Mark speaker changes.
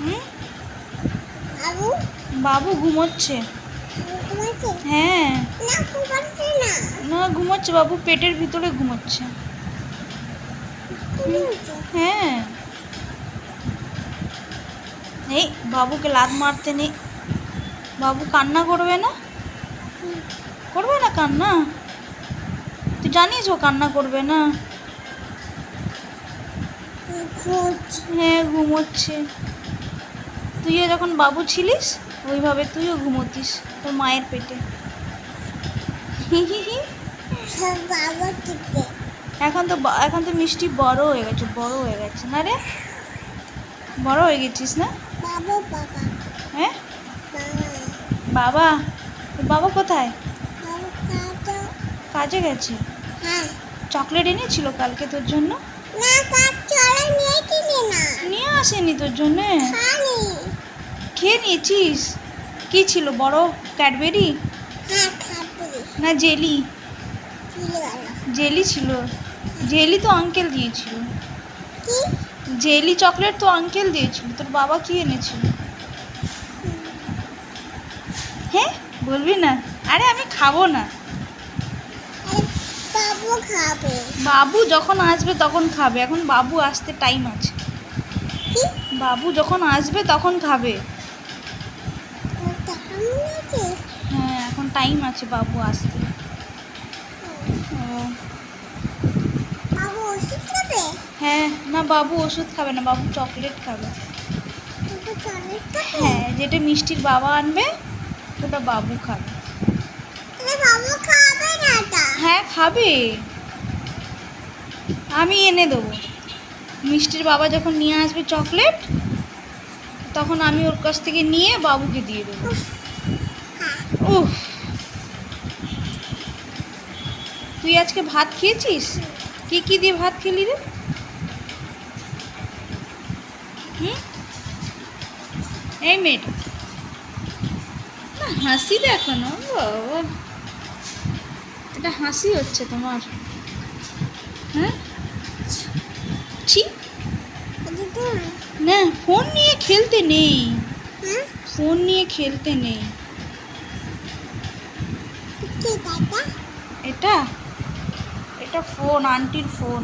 Speaker 1: হুম, বাবু ঘুমোচ্ছে। হ্যাঁ, না ঘুমোচ্ছে, বাবু পেটের ভিতরে ঘুমোচ্ছে। হ্যাঁ, এই বাবুকে লাত মারতে নেই। বাবু কান্না করবে না, করবে না কান্না? তুই জানিস ও কান্না করবে না? হ্যাঁ ঘুমোচ্ছে। তুইও যখন বাবু ছিলিস ওইভাবে তুইও ঘুমোতিস তোর মায়ের পেটে। এখন তো মিষ্টি বড় হয়ে গেছে না রে? বড় হয়ে গেছিস না? হ্যাঁ বাবা, তোর বাবা কোথায়? কাজে গেছে। চকলেট এনেছিল কালকে তোর জন্য? নিয়ে আসেনি তোর জন্য? খেয়ে নিয়েছিস? কি ছিল, বড় ক্যাডবেরি না জেলি? জেলি ছিল। জেলি তো আঙ্কেল দিয়েছিল। জেলি চকলেট তো আঙ্কেল দিয়েছিল। তোর বাবা কি এনেছিল? হ্যাঁ বলবি না? আরে আমি খাবো না। বাবু যখন আসবে তখন খাবে, এখন বাবু আসতে টাইম আছে। বাবু যখন আসবে তখন খাবে। হ্যাঁ এখন টাইম আছে বাবু আসতে। হ্যাঁ না, বাবু ওষুধ খাবে না, বাবু চকলেট খাবে। হ্যাঁ, যেটা মিষ্টির বাবা আনবে ওটা বাবু খাবে। হ্যাঁ খাবে, আমি এনে দেবো। মিষ্টির বাবা যখন নিয়ে আসবে চকলেট তখন আমি ওর কাছ থেকে নিয়ে বাবুকে দিয়ে দেবো। উফ, তুই আজকে ভাত খেয়েছিস? কি দিয়ে ভাত খেলি রে? এই মেয়েটা না, হাসি দেখো না বাবা, এটা হাসি হচ্ছে তোমার? হ্যাঁ ছি, না ফোন নিয়ে খেলতে নেই, ফোন নিয়ে খেলতে নেই। এটা এটা ফোন, আন্টির ফোন।